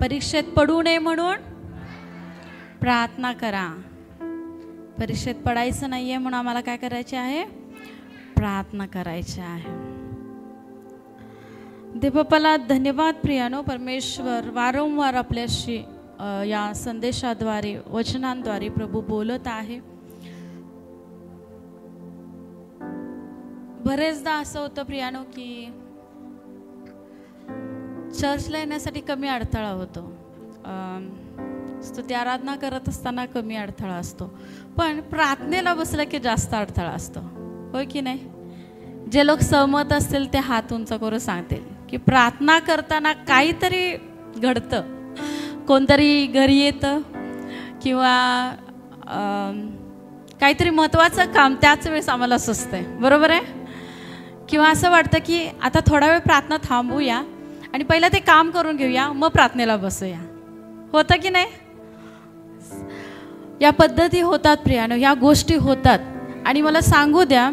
परीक्षेत पडू नये म्हणून प्रार्थना करा. परीक्षेत पडायचं नाहीये म्हणून आम्हाला काय करायचे आहे? प्रार्थना करायची आहे. देवबापाला धन्यवाद प्रियानो. परमेश्वर वारंवार आपल्याशी या संदेशाद्वारे वचनांद्वारे प्रभू बोलत आहे. बरेचदा असं होतं प्रियानो की चर्चला येण्यासाठी कमी अडथळा होतो. स्तुती आराधना करत असताना कमी अडथळा असतो, पण प्रार्थनेला बसलं की जास्त अडथळा असतो. होय की नाही? जे लोक सहमत असतील ते हात उंच करून सांगतील की प्रार्थना करताना काहीतरी घडतं. कोणतरी घरी येतं किंवा काहीतरी महत्त्वाचं काम त्याच वेळेस आम्हाला सुचतंय. बरोबर आहे? किंवा असं वाटतं की आता थोडा वेळ प्रार्थना थांबूया आणि पहिलं ते काम करून घेऊया, मग प्रार्थनेला बसूया. होतं की नाही? या पद्धती होतात प्रियानो, या गोष्टी होतात. आणि मला सांगू द्या,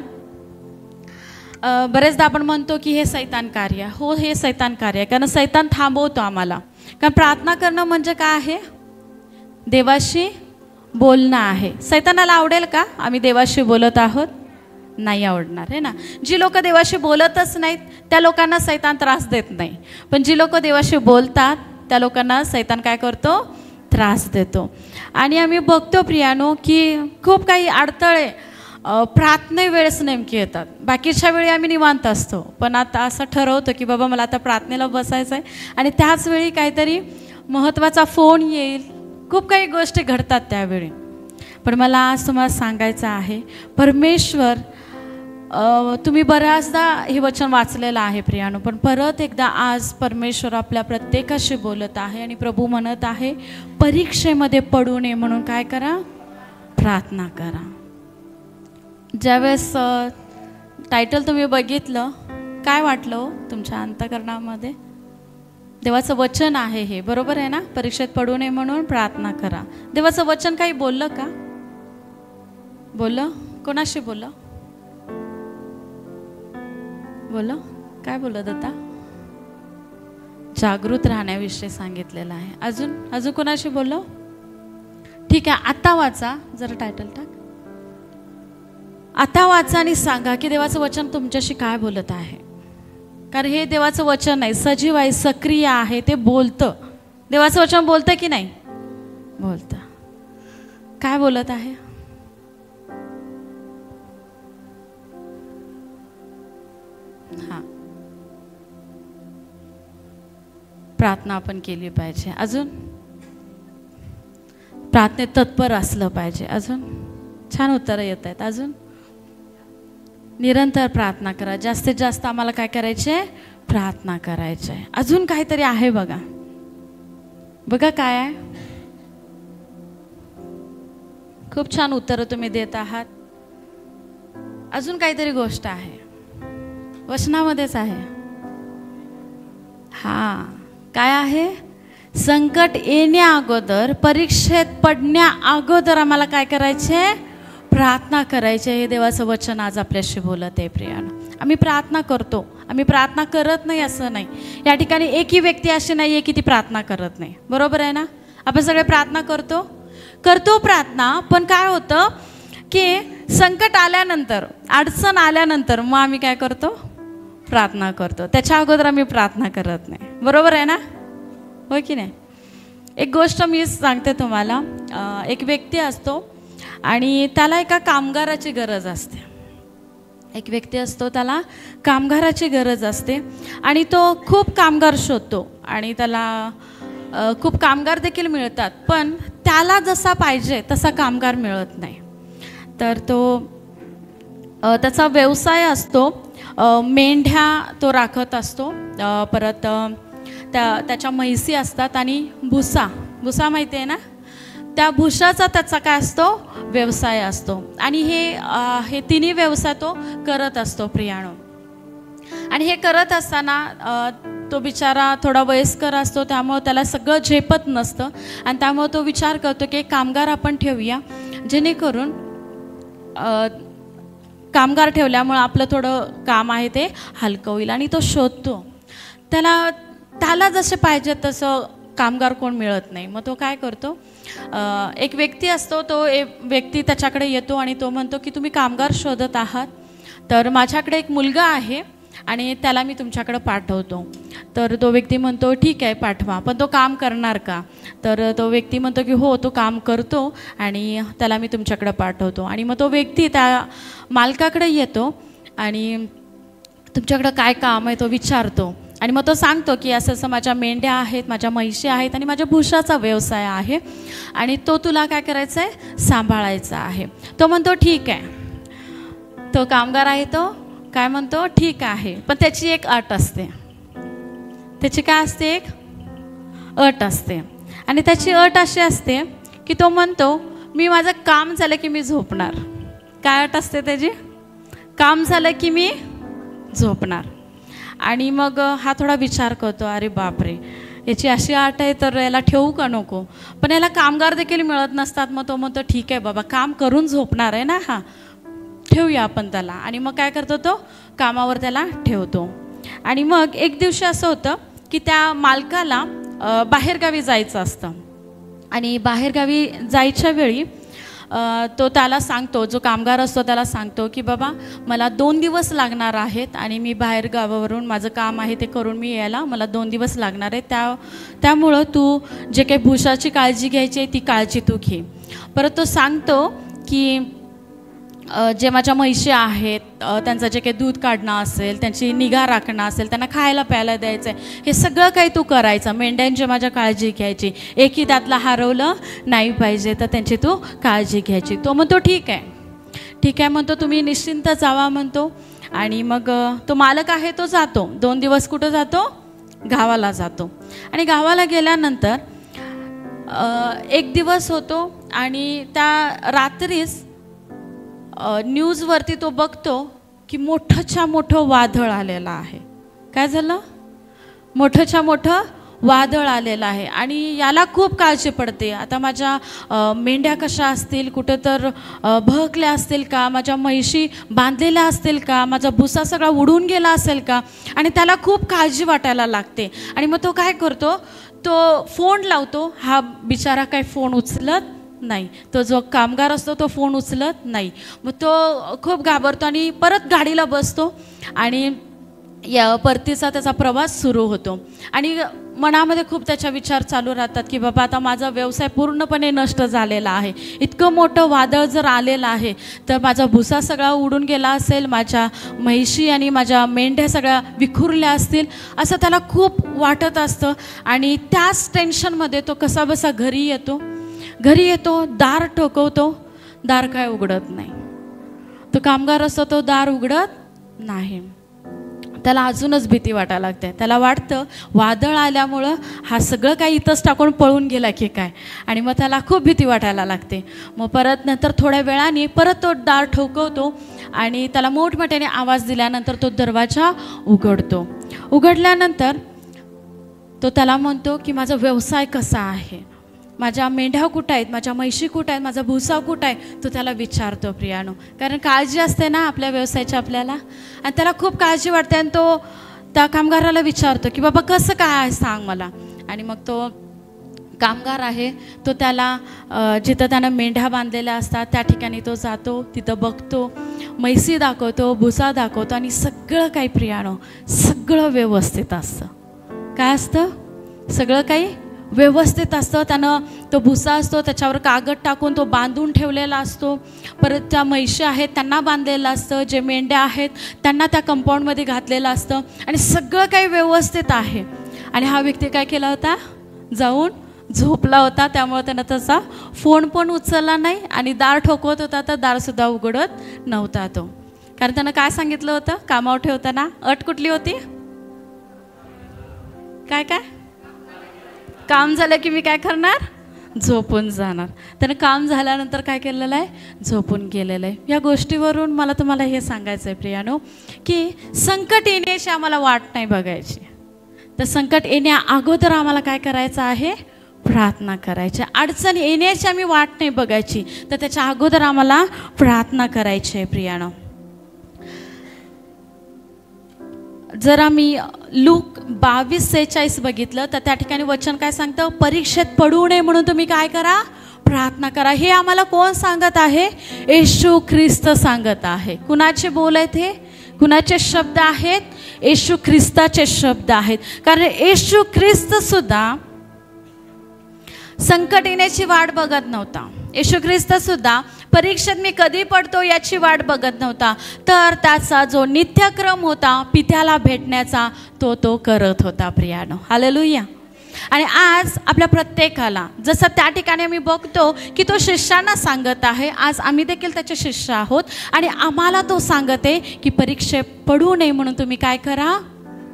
बरेचदा आपण म्हणतो की हे सैतान कार्य. हो, हे सैतान कार्य आहे, कारण सैतान थांबवतो आम्हाला. कारण प्रार्थना करणं म्हणजे काय आहे? देवाशी बोलणं आहे. सैतानाला आवडेल का आम्ही देवाशी बोलत आहोत? नाही आवडणार, आहे ना. जी लोक देवाशी बोलतच नाहीत त्या लोकांना सैतान त्रास देत नाही, पण जी लोक देवाशी बोलतात त्या लोकांना सैतान काय करतो? त्रास देतो. आणि आम्ही बघतो प्रियानो की खूप काही अडथळे प्रार्थने वेळेस नेमके येतात. बाकीच्या वेळी आम्ही निवांत असतो, पण आता असं ठरवतो की बाबा मला आता प्रार्थनेला बसायचं आहे, आणि त्याच वेळी काहीतरी महत्त्वाचा फोन येईल, खूप काही गोष्टी घडतात त्यावेळी. पण मला आज तुम्हाला सांगायचं आहे, परमेश्वर, तुम्ही बऱ्याचदा हे वचन वाचलेलं आहे प्रियानो, पण परत एकदा आज परमेश्वर आपल्या प्रत्येकाशी बोलत आहे. आणि प्रभू म्हणत आहे परीक्षेमध्ये पडू नये म्हणून काय करा? प्रार्थना करा. ज्यावेळेस टायटल तुम्ही बघितलं, काय वाटलं तुमच्या अंतःकरणामध्ये? देवाचं वचन आहे हे, बरोबर आहे ना? परीक्षेत पडू नये म्हणून प्रार्थना करा. देवाचं वचन काही बोललं का? बोललं? कोणाशी बोललं? बोललं? काय बोलत होता? जागृत राहण्याविषयी सांगितलेलं आहे. अजून कोणाशी बोललो? ठीक आहे, आता वाचा जरा, टायटल टाक. आता वाचा आणि सांगा की देवाचं वचन तुमच्याशी काय बोलत आहे. कारण हे देवाचं वचन आहे, सजीव आहे, सक्रिय आहे, ते बोलतं. देवाचं वचन बोलतं की नाही? बोलतं. काय बोलत आहे? हां, प्रार्थना आपण केली पाहिजे. अजून प्रार्थनेत तत्पर असलं पाहिजे. अजून छान उत्तरं येत आहेत. अजून निरंतर प्रार्थना करा. जास्तीत जास्त आम्हाला काय करायचे? प्रार्थना करायचे. अजून काहीतरी आहे बघा. बघा काय आहे. खूप छान उत्तरं तुम्ही देत आहात. अजून काहीतरी गोष्ट आहे, वचनामध्येच आहे. हा, काय आहे? संकट येण्या अगोदर, परीक्षेत पडण्या अगोदर आम्हाला काय करायचे? प्रार्थना करायचे. हे देवाचं वचन आज आपल्याशी बोलत आहे प्रियानो. आम्ही प्रार्थना करतो, आम्ही प्रार्थना करत नाही असं नाही. या ठिकाणी एकही व्यक्ती अशी नाही आहे की ती प्रार्थना करत नाही. बरोबर आहे ना? आपण सगळे प्रार्थना करतो प्रार्थना. पण काय होतं की संकट आल्यानंतर, अडचण आल्यानंतर मग आम्ही काय करतो? प्रार्थना करतो. त्याच्या अगोदर आम्ही प्रार्थना करत नाही. बरोबर आहे ना? हो की नाही? एक गोष्ट मी सांगते तुम्हाला. एक व्यक्ती असतो आणि त्याला एका कामगाराची गरज असते. एक व्यक्ती असतो, त्याला कामगाराची गरज असते आणि तो खूप कामगार शोधतो आणि त्याला खूप कामगार देखील मिळतात, पण त्याला जसा पाहिजे तसा कामगार मिळत नाही. तर तो त्याचा व्यवसाय असतो, मेंढ्या तो राखत असतो. परत त्याच्या म्हैसी असतात आणि भुसा माहिती आहे ना? त्या भुसाचा त्याचा काय असतो? व्यवसाय असतो. आणि हे तिन्ही व्यवसाय तो करत असतो प्रियानो. आणि हे करत असताना तो बिचारा थोडा वयस्कर असतो, त्यामुळे त्याला सगळं झेपत नसतं. आणि त्यामुळे तो विचार करतो की कामगार आपण ठेवूया, जेणेकरून कामगार ठेवल्यामुळे आपलं थोडं काम आहे ते हलकं होईल. आणि तो शोधतो, त्याला जसे पाहिजे तसं कामगार कोण मिळत नाही. मग तो काय करतो, एक व्यक्ती असतो, तो एक व्यक्ती त्याच्याकडे येतो आणि तो म्हणतो की तुम्ही कामगार शोधत आहात, तर माझ्याकडे एक मुलगा आहे आणि त्याला मी तुमच्याकडे पाठवतो. तर तो व्यक्ती म्हणतो ठीक आहे पाठवा, पण तो काम करणार का? तर तो व्यक्ती म्हणतो की हो तो काम करतो आणि त्याला मी तुमच्याकडे पाठवतो. आणि मग तो व्यक्ती त्या मालकाकडे येतो आणि तुमच्याकडं काय काम आहे तो विचारतो. आणि मग तो सांगतो की असं असं माझ्या मेंढ्या आहेत, माझ्या म्हशी आहेत आणि माझ्या भुसाचा व्यवसाय आहे आणि तो तुला काय करायचा आहे, सांभाळायचा आहे. तो म्हणतो ठीक आहे. तो कामगार आहे तो काय म्हणतो, ठीक आहे, पण त्याची एक अट असते. त्याची काय असते, एक अट असते. आणि त्याची अट अशी असते की तो म्हणतो मी माझं काम झालं की मी झोपणार. काय अट असते त्याची, काम झालं की मी झोपणार. आणि मग हा थोडा विचार करतो, अरे बापरे याची अशी अट आहे तर याला ठेवू का नको. पण याला कामगार देखील मिळत नसतात. मग तो म्हणतो ठीक आहे बाबा, काम करून झोपणार आहे ना हा, ठेवूया आपण त्याला. आणि मग काय करतो, तो कामावर त्याला ठेवतो. आणि मग एक दिवशी असं होतं की त्या मालकाला बाहेरगावी जायचं असतं आणि बाहेरगावी जायच्या वेळी तो त्याला सांगतो, जो कामगार असतो त्याला सांगतो की बाबा मला 2 दिवस लागणार आहेत आणि मी बाहेर गावावरून माझं काम आहे ते करून मी यायला मला 2 दिवस लागणार आहे. त्यामुळं तू जे काही भुसाची काळजी घ्यायची आहे ती काळजी तू घे. परत तो सांगतो की जे माझ्या म्हशी आहेत त्यांचं जे काही दूध काढणं असेल, त्यांची निगा राखणं असेल, त्यांना खायला प्यायला द्यायचं आहे, हे सगळं काही तू करायचं. मेंढ्यांची माझ्या काळजी घ्यायची, एकही त्यातलं हरवलं नाही पाहिजे, तर त्यांची तू काळजी घ्यायची. तो म्हणतो ठीक आहे, ठीक आहे म्हणतो, तुम्ही निश्चिंत जावा म्हणतो. आणि मग तो मालक आहे तो जातो. 2 दिवस कुठं जातो, गावाला जातो. आणि गावाला गेल्यानंतर एक दिवस होतो आणि त्या रात्रीच न्यूजवरती तो बघतो की मोठंच्या मोठं वादळ आलेलं आहे. काय झालं, मोठंच्या मोठं वादळ आलेलं आहे. आणि याला खूप काळजी पडते, आता माझ्या मेंढ्या कशा असतील, कुठं तर बहकल्या असतील का, माझ्या म्हशी बांधलेल्या असतील का, माझा भुसा सगळा उडून गेला असेल का. आणि त्याला खूप काळजी वाटायला लागते. आणि मग तो काय करतो, तो फोन लावतो. हा बिचारा काय फोन उचलत नाही, तो जो कामगार असतो तो फोन उचलत नाही. मग तो खूप घाबरतो आणि परत गाडीला बसतो आणि या परतीचा त्याचा प्रवास सुरू होतो. आणि मनामध्ये खूप त्याचा विचार चालू राहतात की बाबा आता माझा व्यवसाय पूर्णपणे नष्ट झालेला आहे, इतकं मोठं वादळ जर आलेलं आहे तर माझा भुसा सगळा उडून गेला असेल, माझ्या म्हैशी आणि माझ्या मेंढ्या सगळ्या विखुरल्या असतील, असं त्याला खूप वाटत असतं. आणि त्याच टेन्शनमध्ये तो कसा बसा घरी येतो, दार ठोकवतो, दार काय उघडत नाही. तो कामगार असतो तो दार उघडत नाही. त्याला अजूनच भीती वाटायला लागते. त्याला वाटतं वादळ आल्यामुळं हा सगळं काही इथंच टाकून पळून गेला की काय. आणि मग त्याला खूप भीती वाटायला लागते. मग परत नंतर थोड्या वेळाने परत तो दार ठोकवतो आणि त्याला मोठमोठ्याने आवाज दिल्यानंतर तो दरवाजा उघडतो. उघडल्यानंतर तो त्याला म्हणतो की माझा व्यवसाय कसा आहे, माझ्या मेंढ्या कुठं आहेत, माझ्या म्हशी कुठं आहेत, माझा भुसा कुठं आहे, तो त्याला विचारतो प्रियानो. कारण काळजी असते ना आपल्या व्यवसायाची आपल्याला, आणि त्याला खूप काळजी वाटते. आणि तो त्या कामगाराला विचारतो की बाबा कसं काय आहे सांग मला. आणि मग तो कामगार आहे तो त्याला जिथं त्यानं मेंढ्या बांधलेल्या असतात त्या ठिकाणी तो जातो, तिथं बघतो, म्हैसी दाखवतो, भुसा दाखवतो आणि सगळं काही प्रियानो सगळं व्यवस्थित असतं. काय असतं, सगळं काही व्यवस्थित असतं. त्यानं तो भुसा असतो त्याच्यावर कागद टाकून तो बांधून ठेवलेला असतो. परत त्या म्हैशी आहेत त्यांना बांधलेलं असतं, जे मेंढ्या आहेत त्यांना त्या कंपाऊंडमध्ये घातलेलं असतं आणि सगळं काही व्यवस्थित आहे. आणि हा व्यक्ती काय केला होता, जाऊन झोपला होता. त्यामुळे त्यानं त्याचा फोन पण उचलला नाही आणि दार ठोकवत होता तर दारसुद्धा उघडत नव्हता तो. कारण त्यानं काय सांगितलं होतं कामावर ठेवताना, अट कुठली होती, काय काय, काम झालं की मी काय करणार, झोपून जाणार. त्यानं काम झाल्यानंतर काय केलेलं आहे, झोपून गेलेलं आहे. या गोष्टीवरून मला तुम्हाला हे सांगायचं आहे प्रियानो की संकट येण्याची आम्हाला वाट नाही बघायची, तर संकट येण्या अगोदर आम्हाला काय करायचं आहे, प्रार्थना करायची. अडचण येण्याची आम्ही वाट नाही बघायची, तर त्याच्या अगोदर आम्हाला प्रार्थना करायची आहे प्रियानो. जर आम्ही लूक 22:46 बघितलं तर त्या ठिकाणी वचन काय सांगतं, परीक्षेत पडू नये म्हणून तुम्ही काय करा, प्रार्थना करा. हे आम्हाला कोण सांगत आहे, येशू ख्रिस्त सांगत आहे. कुणाचे बोल आहेत हे, कुणाचे शब्द आहेत, येशू ख्रिस्ताचे शब्द आहेत. कारण येशू ख्रिस्त सुद्धा संकट येण्याची वाट बघत नव्हता. येशू ख्रिस्त सुद्धा परीक्षेत मी कधी पडतो याची वाट बघत नव्हता, तर त्याचा जो नित्यक्रम होता पित्याला भेटण्याचा तो करत होता. प्रियानो, हालेलुया. आणि आज आपल्या प्रत्येकाला जसं त्या ठिकाणी आम्ही बघतो की तो शिष्यांना सांगत आहे, आज आम्ही देखील त्याचे शिष्य आहोत आणि आम्हाला तो सांगत आहे की परीक्षेत पडू नये म्हणून तुम्ही काय करा,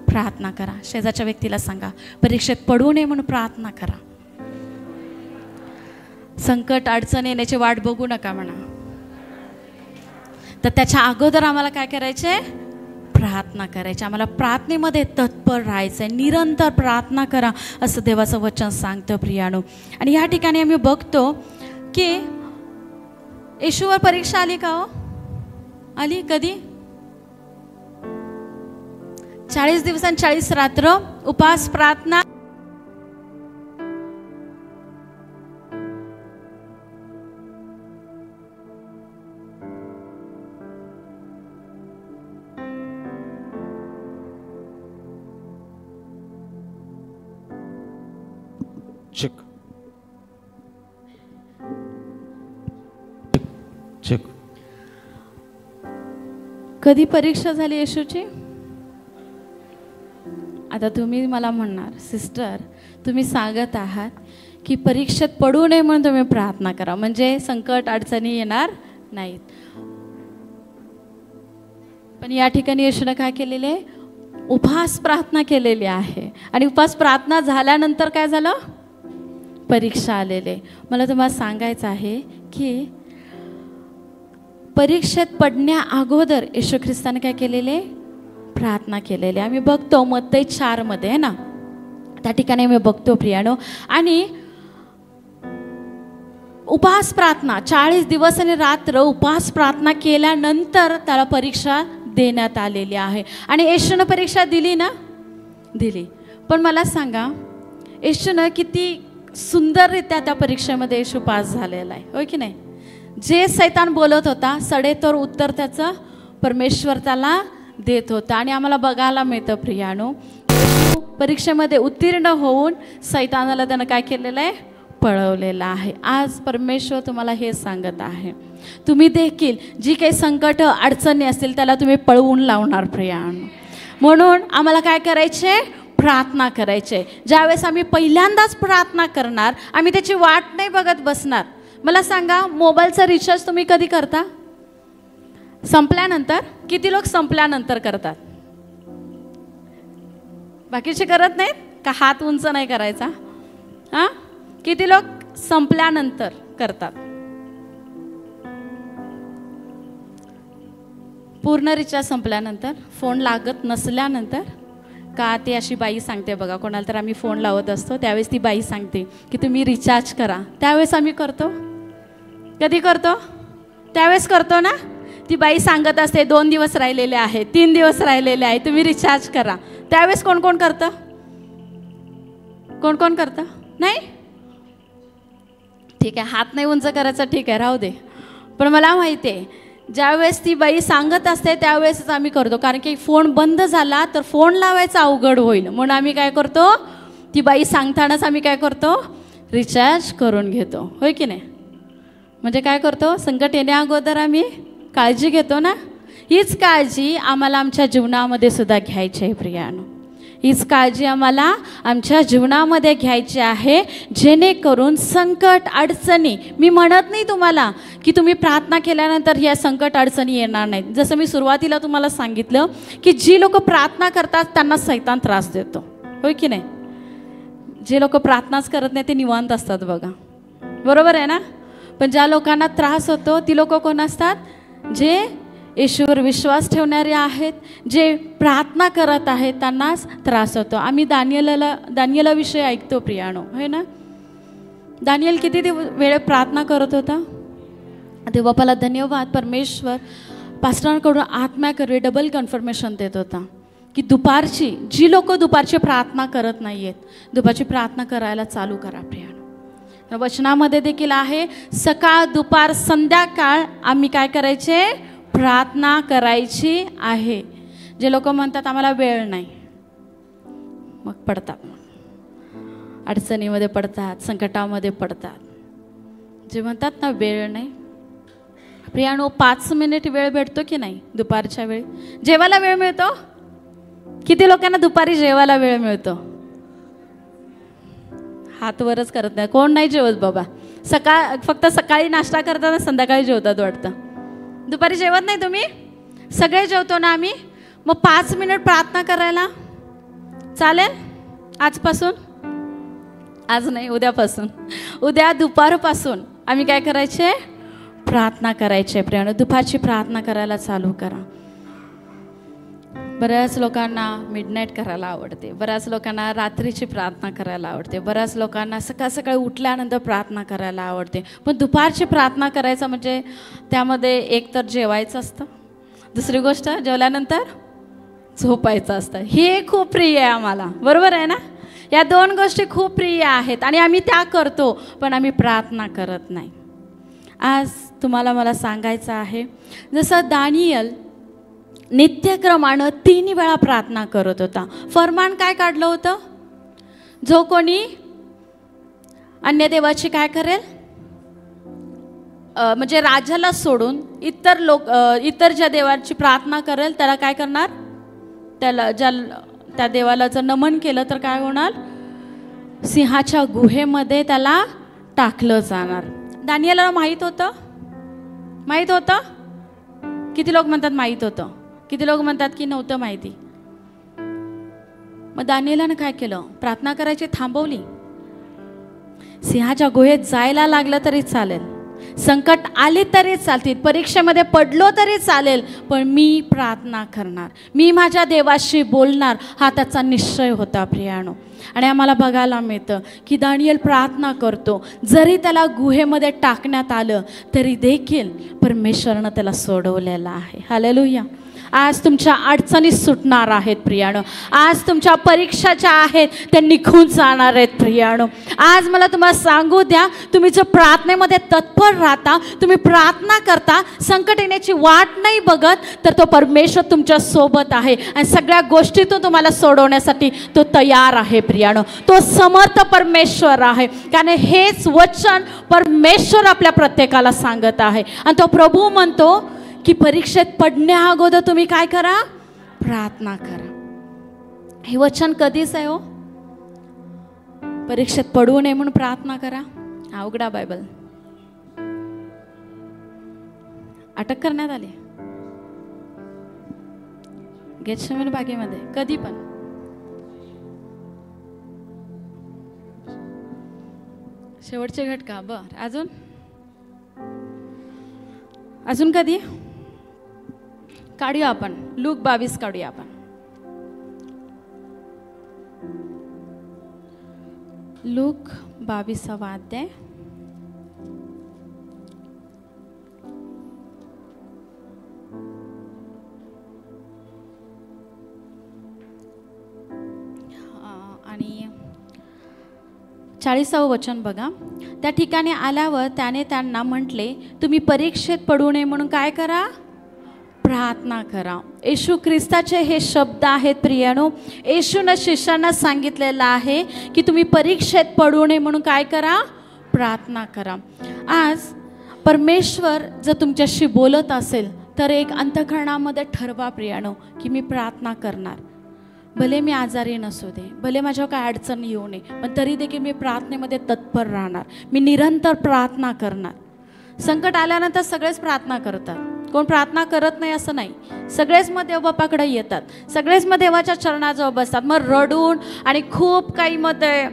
प्रार्थना करा. शेजारच्या व्यक्तीला सांगा, परीक्षेत पडू नये म्हणून प्रार्थना करा. संकट अडचण येण्याची वाट बघू नका म्हणा. तर त्याच्या अगोदर आम्हाला काय करायचे, प्रार्थना करायची. आम्हाला प्रार्थनेमध्ये तत्पर राहायचं, निरंतर प्रार्थना करा असं देवाचं वचन सांगतं. प्रियानो, आणि या ठिकाणी आम्ही बघतो की येशूवर परीक्षा आली का हो, आली कधी, 40 दिवस आणि 40 रात्र उपवास प्रार्थना. Check check. कधी परीक्षा झाली येशूची? आता तुम्ही मला म्हणणार, सिस्टर तुम्ही सांगत आहात की परीक्षेत पडू नये म्हणून तुम्ही प्रार्थना करा, म्हणजे संकट अडचणी येणार नाहीत. पण या ठिकाणी येशूने काय केलेले, उपवास प्रार्थना केलेली आहे. आणि उपवास प्रार्थना झाल्यानंतर काय झालं, परीक्षा आलेले. मला तुम्हाला सांगायचं आहे की परीक्षेत पडण्या अगोदर येशू ख्रिस्ताने काय केलेले, प्रार्थना केलेली. आम्ही बघतो मत्ती 4 मध्ये आहे ना, त्या ठिकाणी आम्ही बघतो प्रियानो. आणि उपवास प्रार्थना 40 दिवस आणि रात्र उपवास प्रार्थना केल्यानंतर त्याला परीक्षा देण्यात आलेली आहे. आणि येशूने परीक्षा दिली ना, दिली. पण मला सांगा, येशूने किती सुंदररित्या त्या परीक्षेमध्ये येशू पास झालेला आहे, होय की नाही. जे सैतान बोलत होता सडेतोड उत्तर त्याचं परमेश्वर त्याला देत होता. आणि आम्हाला बघायला मिळतं प्रियानो, येशू परीक्षेमध्ये उत्तीर्ण होऊन सैतानाला त्यानं काय केलेलं आहे, पळवलेलं आहे. आज परमेश्वर तुम्हाला हे सांगत आहे, तुम्ही देखील जी काही संकट अडचणी असतील त्याला तुम्ही पळवून लावणार प्रियानो. म्हणून आम्हाला काय करायचे, प्रार्थना करायचे. ज्यावेळेस आम्ही पहिल्यांदाच प्रार्थना करणार, आम्ही त्याची वाट नाही बघत बसणार. मला सांगा, मोबाईलचा रिचार्ज तुम्ही कधी करता, संपल्यानंतर? किती लोक संपल्यानंतर करतात, बाकीचे करत नाहीत का, हात उंच नाही करायचा. हां, किती लोक संपल्यानंतर करतात, पूर्ण रिचार्ज संपल्यानंतर, फोन लागत नसल्यानंतर का. ती अशी बाई सांगते बघा, कोणाला तर आम्ही फोन लावत असतो त्यावेळेस ती बाई सांगते की तुम्ही रिचार्ज करा, त्यावेळेस आम्ही करतो. कधी करतो, त्यावेळेस करतो ना. ती बाई सांगत असते 2 दिवस राहिलेले आहे, 3 दिवस राहिलेले आहे, तुम्ही रिचार्ज करा. त्यावेळेस कोण कोण करतं, कोण कोण करतं, नाही ठीक आहे, हात नाही उंच करायचा, ठीक आहे राहू दे. पण मला माहिती आहे ज्यावेळेस ती बाई सांगत असते त्यावेळेसच आम्ही करतो, कारण की फोन बंद झाला तर फोन लावायचा अवघड होईल. म्हणून आम्ही काय करतो, ती बाई सांगतानाच आम्ही काय करतो, रिचार्ज करून घेतो, होय की नाही. म्हणजे काय करतो, संकट येण्या अगोदर आम्ही काळजी घेतो ना. हीच काळजी आम्हाला आमच्या जीवनामध्ये सुद्धा घ्यायची आहे प्रियानो. हीच काळजी आम्हाला आमच्या जीवनामध्ये घ्यायची आहे, जेणेकरून संकट अडचणी, मी म्हणत नाही तुम्हाला की तुम्ही प्रार्थना केल्यानंतर या संकट अडचणी येणार नाहीत. जसं मी सुरुवातीला तुम्हाला सांगितलं की जी लोक प्रार्थना करतात त्यांना सैतान त्रास देतो, होय की नाही. जे लोक प्रार्थनाच करत नाही ते निवांत असतात बघा, बरोबर आहे ना. पण ज्या लोकांना त्रास होतो ती लोक कोण असतात, जे येशूवर विश्वास ठेवणारे आहेत, जे प्रार्थना करत आहेत त्यांनाच त्रास होतो. आम्ही दानियेलाविषयी ऐकतो प्रियानो, है ना. दानियल किती वेळ प्रार्थना करत होता. देवबापाला धन्यवाद, परमेश्वर पास्टरांकडून आत्म्याकडे डबल कन्फर्मेशन देत होता की दुपारची जी लोक दुपारची प्रार्थना करत नाही आहेत, दुपारची प्रार्थना करायला चालू करा प्रियानो. वचनामध्ये देखील आहे, सकाळ दुपार संध्याकाळ आम्ही काय करायचे, प्रार्थना करायची आहे. जे लोक म्हणतात आम्हाला वेळ नाही, मग पडतात, अडचणीमध्ये पडतात, संकटामध्ये पडतात. जे म्हणतात ना वेळ नाही, प्रियानो 5 मिनिट वेळ भेटतो की नाही दुपारच्या वेळी? जेवायला वेळ मिळतो? किती लोकांना दुपारी जेवायला वेळ मिळतो? हात वरच करत नाही, कोण नाही जेवत बाबा. फक्त सकाळी नाश्ता करतात आणि संध्याकाळी जेवतात वाटतं. दुपारी जेवत नाही तुम्ही? सगळे जेवतो ना आम्ही. मग 5 मिनिट प्रार्थना करायला चालेल आजपासून? आज नाही, उद्यापासून. उद्या दुपारपासून आम्ही काय करायचे, प्रार्थना करायचे प्रियानो. दुपारची प्रार्थना करायला चालू करा. बऱ्याच लोकांना मिडनाईट करायला आवडते, बऱ्याच लोकांना रात्रीची प्रार्थना करायला आवडते, बऱ्याच लोकांना सकाळ सकाळी उठल्यानंतर प्रार्थना करायला आवडते. पण दुपारची प्रार्थना करायचं म्हणजे त्यामध्ये एक तर जेवायचं असतं, दुसरी गोष्ट जेवल्यानंतर झोपायचं असतं. हे खूप प्रिय आहे आम्हाला, बरोबर आहे ना? या 2 गोष्टी खूप प्रिय आहेत आणि आम्ही त्या करतो, पण आम्ही प्रार्थना करत नाही. आज तुम्हाला मला सांगायचं आहे, जसं दानियल नित्यक्रमानं 3 वेळा प्रार्थना करत होता. फरमान काय काढलं होतं, जो कोणी अन्य देवाची काय करेल, म्हणजे राजाला सोडून इतर ज्या देवाची प्रार्थना करेल त्याला काय करणार, त्याला त्या देवाला जर नमन केलं तर काय होणार, सिंहाच्या गुहेमध्ये त्याला टाकलं जाणार. दानियेला माहीत होतं? माहीत होतं? किती लोक म्हणतात माहीत होतं, किती लोक म्हणतात की नव्हतं माहिती. मग दानियेलानं काय केलं, प्रार्थना करायची थांबवली. सिंहाच्या गुहेत जायला लागलं तरी चालेल, संकट आले तरी चालतील, परीक्षेमध्ये पडलो तरी चालेल, पण मी प्रार्थना करणार, मी माझ्या देवाशी बोलणार, हा त्याचा निश्चय होता प्रियानो. आणि आम्हाला बघायला मिळतं की दानियल प्रार्थना करतो, जरी त्याला गुहेमध्ये टाकण्यात आलं तरी देखील परमेश्वरानं त्याला सोडवलेलं आहे. हालेलुया. आज तुमच्या अडचणी सुटणार आहेत प्रियानो, आज तुमच्या परीक्षा ज्या आहेत त्या निघून जाणार आहेत प्रियानो. आज मला तुम्हाला सांगू द्या, तुम्ही जर प्रार्थनेमध्ये तत्पर राहता, तुम्ही प्रार्थना करता, संकट येण्याची वाट नाही बघत, तर तो परमेश्वर तुमच्या सोबत आहे आणि सगळ्या गोष्टीतून तुम्हाला सोडवण्यासाठी तो तयार आहे प्रियानो. तो समर्थ परमेश्वर आहे, कारण हेच वचन परमेश्वर आपल्या प्रत्येकाला सांगत आहे. आणि तो प्रभू म्हणतो की परीक्षेत पडण्या अगोदर तुम्ही काय करा, प्रार्थना करा. हे वचन कधीच आहे हो, परीक्षेत पडू नये म्हणून प्रार्थना करा. उघडा बायबल. अटक करण्यात आली गेतसेमने बागेमध्ये, कधी पण. शेवटचे घटका. बर, अजून कधी काढूया आपण, लूक 22 काढूया आपण. लूक 22वा अध्याय. आणि 40वे वचन बघा. त्या ठिकाणी आल्यावर त्याने त्यांना म्हटले, तुम्ही परीक्षेत पडू नये म्हणून काय करा, प्रार्थना करा. येशू ख्रिस्ताचे हे शब्द आहेत प्रियानो. येशूनं शिष्यांना सांगितलेलं आहे की तुम्ही परीक्षेत पडू नये म्हणून काय करा, प्रार्थना करा. आज परमेश्वर जर तुमच्याशी बोलत असेल तर एक अंतःकरणामध्ये ठरवा प्रियानो की मी प्रार्थना करणार. भले मी आजारी नसू दे, भले माझ्यावर काय अडचण येऊ नये, पण तरी देखील मी प्रार्थनेमध्ये तत्पर राहणार, मी निरंतर प्रार्थना करणार. संकट आल्यानंतर सगळेच प्रार्थना करतात, कोण प्रार्थना करत नाही असं नाही. सगळेच मग देवबापाकडे येतात, सगळेच मग देवाच्या चरणाजवळ बसतात, मग रडून आणि खूप काही मध्ये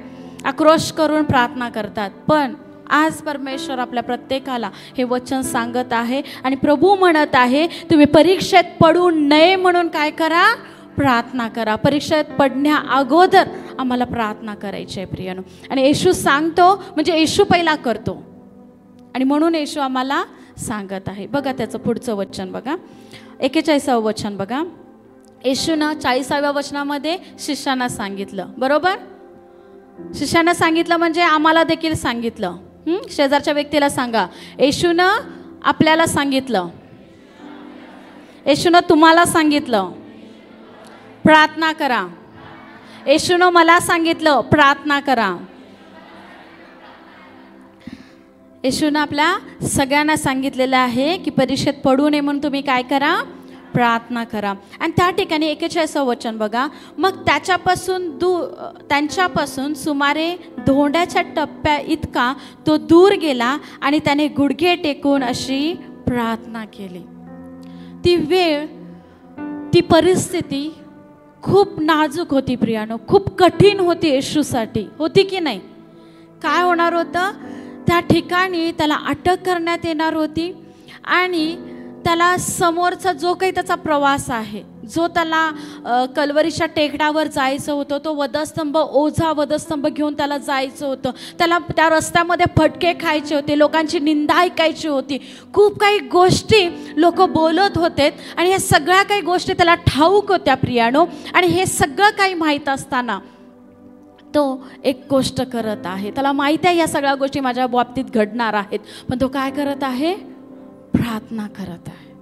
आक्रोश करून प्रार्थना करतात. पण आज परमेश्वर आपल्या प्रत्येकाला हे वचन सांगत आहे आणि प्रभू म्हणत आहे तुम्ही परीक्षेत पडू नये म्हणून काय करा, प्रार्थना करा. परीक्षेत पडण्या अगोदर आम्हाला प्रार्थना करायची आहे प्रियानो. आणि येशू सांगतो म्हणजे येशू पहिला करतो आणि म्हणून येशू आम्हाला सांगत आहे. बघा त्याचं पुढचं वचन बघा, 41वे वचन बघा. येशूनं 40व्या वचनामध्ये शिष्यांना सांगितलं, बरोबर? शिष्यांना सांगितलं म्हणजे आम्हाला देखील सांगितलं. शेजारच्या व्यक्तीला सांगा, येशूनं आपल्याला सांगितलं, येशूनं तुम्हाला सांगितलं, प्रार्थना करा. येशूनं मला सांगितलं, प्रार्थना करा. येशूनं आपल्या सगळ्यांना सांगितलेलं आहे की परीक्षेत पडू नये म्हणून तुम्ही काय करा, प्रार्थना करा. आणि त्या ठिकाणी 41 वचन बघा, मग त्यांच्यापासून सुमारे धोंड्याच्या टप्प्या इतका तो दूर गेला आणि त्याने गुडघे टेकून अशी प्रार्थना केली. ती वेळ, ती परिस्थिती खूप नाजूक होती प्रियानो, खूप कठीण होती येशूसाठी, होती की नाही? काय होणार होतं? त्या ठिकाणी त्याला अटक करण्यात येणार होती आणि त्याला समोरचा जो काही त्याचा प्रवास आहे, जो त्याला कल्वरीच्या टेकडावर जायचं होतं, तो वधस्तंभ, ओझा वधस्तंभ घेऊन त्याला जायचं होतं. त्याला त्या रस्त्यामध्ये फटके खायचे होते, लोकांची निंदा ऐकायची होती, खूप काही गोष्टी लोक बोलत होते आणि ह्या सगळ्या काही गोष्टी त्याला ठाऊक होत्या प्रियानो. आणि हे सगळं काही माहीत असताना तो एक गोष्ट करत आहे. त्याला माहीत आहे या सगळ्या गोष्टी माझ्या बाबतीत घडणार आहेत, पण तो काय करत आहे? प्रार्थना करत आहे.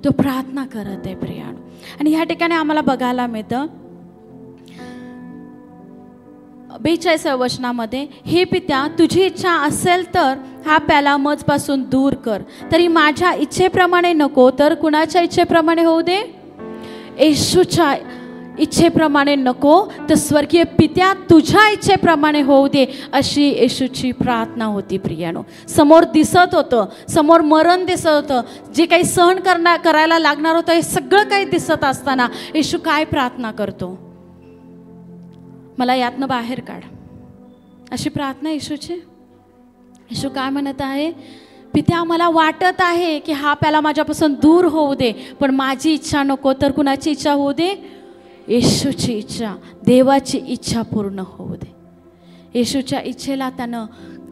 तो प्रार्थना करत आहे प्रियानो. आणि ह्या ठिकाणी आम्हाला बघायला मिळतं 42व्या वचनामध्ये, हे पित्या, तुझी इच्छा असेल तर हा प्याला मजपासून दूर कर, तरी माझ्या इच्छेप्रमाणे नको तर कुणाच्या इच्छेप्रमाणे होऊ दे? येशूच्या इच्छेप्रमाणे नको तर स्वर्गीय पित्या तुझ्या इच्छेप्रमाणे होऊ दे, अशी येशूची प्रार्थना होती प्रियानो. समोर दिसत होतं, समोर मरण दिसत होतं, जे काही सहन करायला लागणार होतं हे सगळं काही दिसत असताना येशू काय प्रार्थना करतो? मला यातनं बाहेर काढ, अशी प्रार्थना येशूची. येशू काय म्हणत आहे? पित्या, मला वाटत आहे की हा प्याला माझ्यापासून दूर होऊ दे, पण माझी इच्छा नको तर कुणाची इच्छा होऊ दे? येशूची इच्छा, देवाची इच्छा पूर्ण होऊ दे. येशूच्या इच्छेला त्यानं,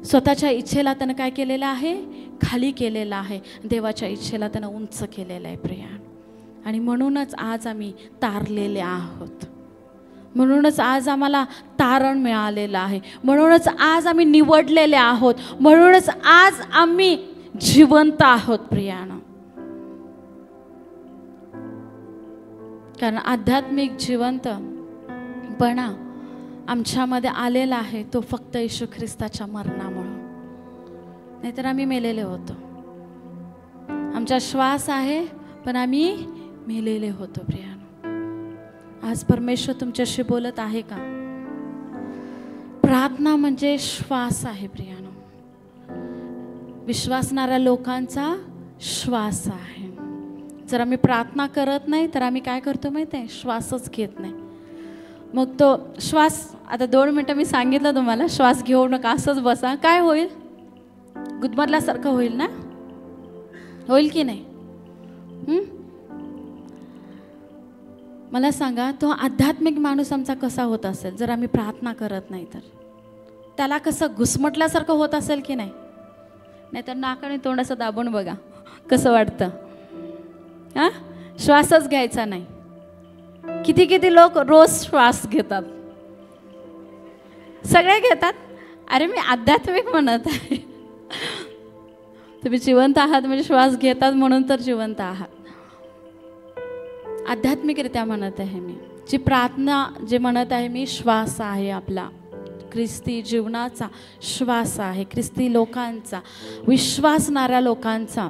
स्वतःच्या इच्छेला त्यानं काय केलेलं आहे? खाली केलेलं आहे. देवाच्या इच्छेला त्यानं उंच केलेलं आहे प्रिया. आणि म्हणूनच आज आम्ही तारलेले आहोत, म्हणूनच आज आम्हाला तारण मिळालेलं आहे, म्हणूनच आज आम्ही निवडलेले आहोत, म्हणूनच आज आम्ही जिवंत आहोत प्रियानं. कारण आध्यात्मिक जिवंतपणा आमच्यामध्ये आलेला आहे तो फक्त येशू ख्रिस्ताच्या मरणामुळे, नाहीतर आम्ही मेलेले होतो. आमचा श्वास आहे पण आम्ही मेलेले होतो प्रियानो. आज परमेश्वर तुमच्याशी बोलत आहे का? प्रार्थना म्हणजे श्वास आहे प्रियानो, विश्वासणाऱ्या लोकांचा श्वास आहे. जर आम्ही प्रार्थना करत नाही तर आम्ही काय करतो माहिती आहे? श्वासच घेत नाही. मग तो श्वास, आता 2 मिनटं मी सांगितलं तुम्हाला, श्वास घेऊ नका, असंच बसा. काय होईल? गुदमरल्यासारखं होईल ना? होईल की नाही? मला सांगा, तो आध्यात्मिक माणूस आमचा कसा होत असेल जर आम्ही प्रार्थना करत नाही तर? त्याला कसं घुसमटल्यासारखं होत असेल की नाही? नाहीतर नाकाने तोंडाचं दाबून बघा कसं वाटतं. हां, श्वासच घ्यायचा नाही. किती किती लोक रोज श्वास घेतात, सगळे घेतात. अरे मी आध्यात्मिक म्हणत आहे, तुम्ही जिवंत आहात म्हणजे श्वास घेतात म्हणून तर जिवंत आहात. आध्यात्मिकरित्या म्हणत आहे मी. जी प्रार्थना जे म्हणत आहे मी, श्वास आहे आपला, ख्रिस्ती जीवनाचा श्वास आहे, ख्रिस्ती लोकांचा, विश्वासणाऱ्या लोकांचा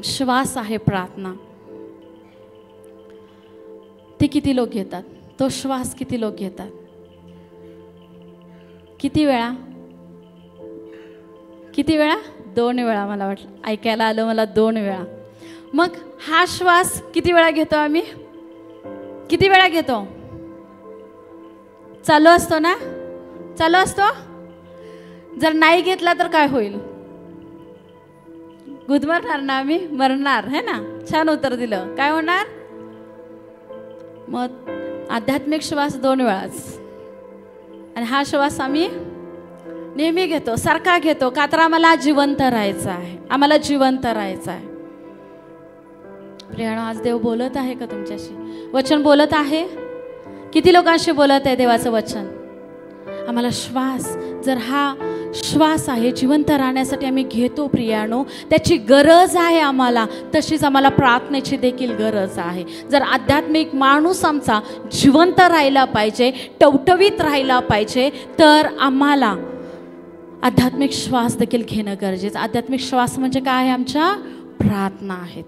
श्वास आहे प्रार्थना. ते किती लोक घेतात? तो श्वास किती लोक घेतात? किती वेळा? किती वेळा? 2 वेळा. मला वाटलं, ऐकायला आलं मला 2 वेळा. मग हा श्वास किती वेळा घेतो आम्ही? किती वेळा घेतो? चालू असतो ना? चालू असतो. जर नाही घेतला तर काय होईल? गुदमरणार ना आम्ही, मरणार है ना? छान उत्तर दिलं. काय होणार? मग आध्यात्मिक श्वास 2 वेळाच, आणि हा श्वास आम्ही नेहमी घेतो, सारखा घेतो, का तर आम्हाला जिवंत राहायचं आहे, आम्हाला जिवंत राहायचं आहे. प्रियानो, आज देव बोलत आहे का तुमच्याशी? वचन बोलत आहे? किती लोकांशी बोलत आहे देवाचं वचन? आम्हाला श्वास, जर हा श्वास आहे जिवंत राहण्यासाठी आम्ही घेतो प्रियानो, त्याची गरज आहे आम्हाला, तशीच आम्हाला प्रार्थनेची देखील गरज आहे. जर आध्यात्मिक माणूस आमचा जिवंत राहिला पाहिजे, टवटवीत राहिला पाहिजे, तर आम्हाला आध्यात्मिक श्वास देखील घेणं गरजेचं. आध्यात्मिक श्वास म्हणजे काय आहे? आमच्या प्रार्थना आहेत,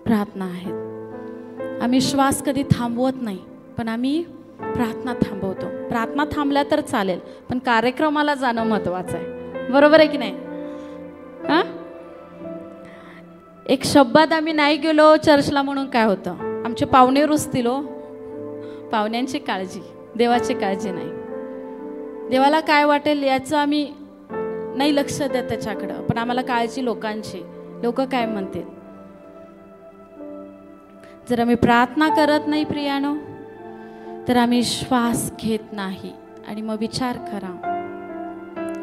प्रार्थना आहेत. आम्ही श्वास कधी थांबवत नाही, पण आम्ही प्रार्थना थांबवतो. प्रार्थना थांबल्या तर चालेल, पण कार्यक्रमाला जाणं महत्त्वाचं आहे. बरोबर आहे की नाही? हां, एक शब्दात आम्ही नाही गेलो चर्चला म्हणून काय होतं? आमचे पाहुणे रुसतील हो. पाहुण्यांची काळजी, देवाची काळजी नाही. देवाला काय वाटेल याचं आम्ही नाही लक्ष देत त्याच्याकडं, पण आम्हाला काळजी लोकांची, लोक काय म्हणतील. जर आम्ही प्रार्थना करत नाही प्रियानो, तर आम्ही श्वास घेत नाही. आणि मग विचार करा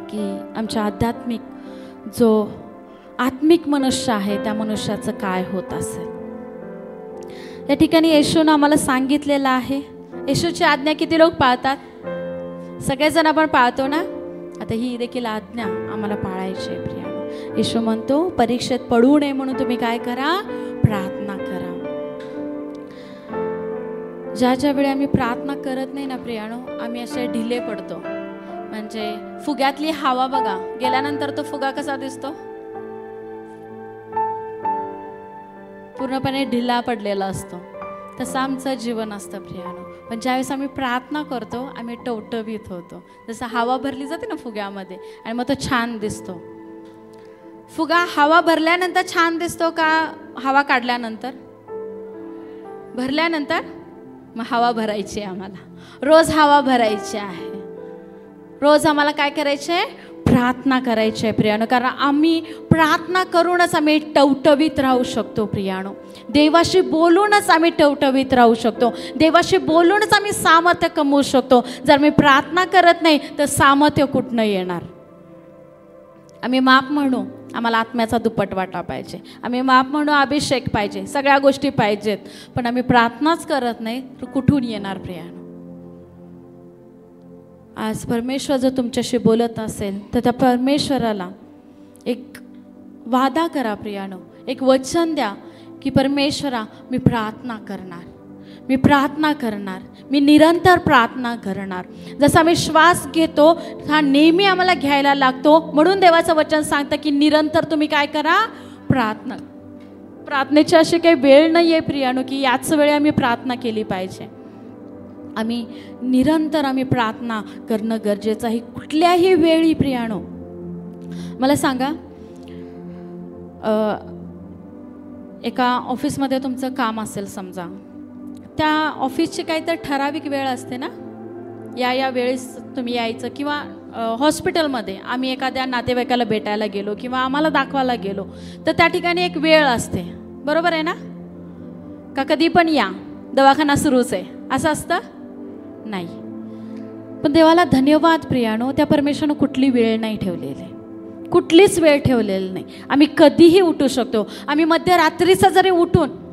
की आमच्या आत्मिक मनुष्य आहे त्या मनुष्याचं काय होत असेल. या ठिकाणी येशूनं आम्हाला सांगितलेलं आहे. येशूची आज्ञा किती लोक पाळतात? सगळेजण आपण पाळतो ना. आता ही देखील आज्ञा आम्हाला पाळायची आहे प्रियानो. येशू म्हणतो परीक्षेत पडू नये म्हणून तुम्ही काय करा? प्रार्थना करा. ज्या वेळी आम्ही प्रार्थना करत नाही ना प्रियानो, आम्ही असे ढिले पडतो. म्हणजे फुग्यातली हवा बघा, गेल्यानंतर तो फुगा कसा दिसतो? पूर्णपणे ढिला पडलेला असतो. तसं आमचं जीवन असतं प्रियानो. पण ज्यावेळेस आम्ही प्रार्थना करतो, आम्ही टवटवीत होतो. जसं हवा भरली जाते ना फुग्यामध्ये, आणि मग तो छान दिसतो. फुगा हवा भरल्यानंतर छान दिसतो का हवा काढल्यानंतर? भरल्यानंतर. मग हवा भरायची आहे आम्हाला. रोज हवा भरायची आहे. रोज आम्हाला काय करायचं आहे? प्रार्थना करायची आहे प्रियानो. कारण आम्ही प्रार्थना करूनच आम्ही टवटवीत राहू शकतो प्रियानो. देवाशी बोलूनच आम्ही टवटवीत राहू शकतो. देवाशी बोलूनच आम्ही सामर्थ्य कमवू शकतो. जर मी प्रार्थना करत नाही तर सामर्थ्य कुठनं येणार? आम्ही माप म्हणू, आम्हाला आत्म्याचा दुप्पट वाटा पाहिजे. आम्ही माप म्हणू, अभिषेक पाहिजे, सगळ्या गोष्टी पाहिजेत. पण आम्ही प्रार्थनाच करत नाही तर कुठून येणार प्रियानो? आज परमेश्वर जर तुमच्याशी बोलत असेल तर त्या परमेश्वराला एक वादा करा प्रियानो. एक वचन द्या की परमेश्वरा, मी प्रार्थना करणार, मी प्रार्थना करणार, मी निरंतर प्रार्थना करणार. जसं आम्ही श्वास घेतो हा नेहमी आम्हाला घ्यायला लागतो. म्हणून देवाचं वचन सांगतं की निरंतर तुम्ही काय करा? प्रार्थना. प्रार्थनेची अशी काही वेळ नाही आहे प्रियानो की याच वेळी आम्ही प्रार्थना केली पाहिजे. आम्ही निरंतर प्रार्थना करणं गरजेचं आहे, कुठल्याही वेळी प्रियानो. मला सांगा, एका ऑफिसमध्ये तुमचं काम असेल समजा, त्या ऑफिसची काहीतरी ठराविक वेळ असते ना, या वेळेस तुम्ही यायचं. किंवा हॉस्पिटलमध्ये आम्ही एखाद्या नातेवाईकाला भेटायला गेलो किंवा आम्हाला दाखवायला गेलो तर त्या ठिकाणी एक वेळ असते. बरोबर आहे ना? का कधी पण या, दवाखाना सुरूच आहे असं असतं? नाही. पण देवाला धन्यवाद प्रियानो, त्या परमेश्वरानं कुठली वेळ नाही ठेवलेली, कुठलीच वेळ ठेवलेली नाही. आम्ही कधीही उठू शकतो. आम्ही मध्यरात्रीचं जरी उठून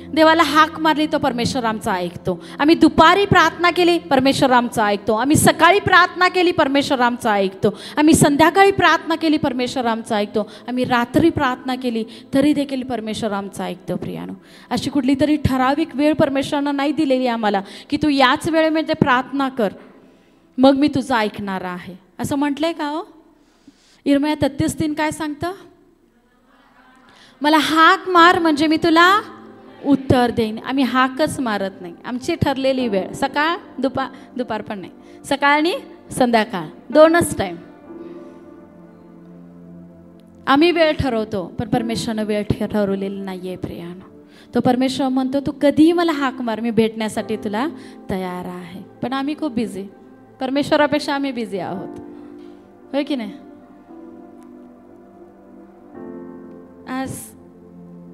देवाला हाक मारली तर परमेश्वर आमचा ऐकतो. आम्ही दुपारी प्रार्थना केली, परमेश्वर आमचा ऐकतो. आम्ही सकाळी प्रार्थना केली, परमेश्वर आमचा ऐकतो. आम्ही संध्याकाळी प्रार्थना केली, परमेश्वर आमचा ऐकतो. आम्ही रात्री प्रार्थना केली तरी देखील परमेश्वर आमचा ऐकतो प्रियानो. अशी कुठली तरी ठराविक वेळ परमेश्वरानं नाही दिलेली आम्हाला की तू याच वेळेमध्ये प्रार्थना कर मग मी तुझं ऐकणार आहे, असं म्हटलंय का हो? इर्मया 33:3 काय सांगतं? मला हाक मार म्हणजे मी तुला उत्तर देईन. आम्ही हाकच मारत नाही. आमची ठरलेली वेळ सकाळ, दुपार पण नाही, सकाळ आणि संध्याकाळ 2च टाईम आम्ही वेळ ठरवतो. पण परमेश्वरानं वेळ ठरवलेली नाही आहे प्रियानो. तो परमेश्वर म्हणतो तू कधीही मला हाक मार, मी भेटण्यासाठी तुला तयार आहे. पण आम्ही खूप बिझी, परमेश्वरापेक्षा आम्ही बिझी आहोत, होय की नाही? आज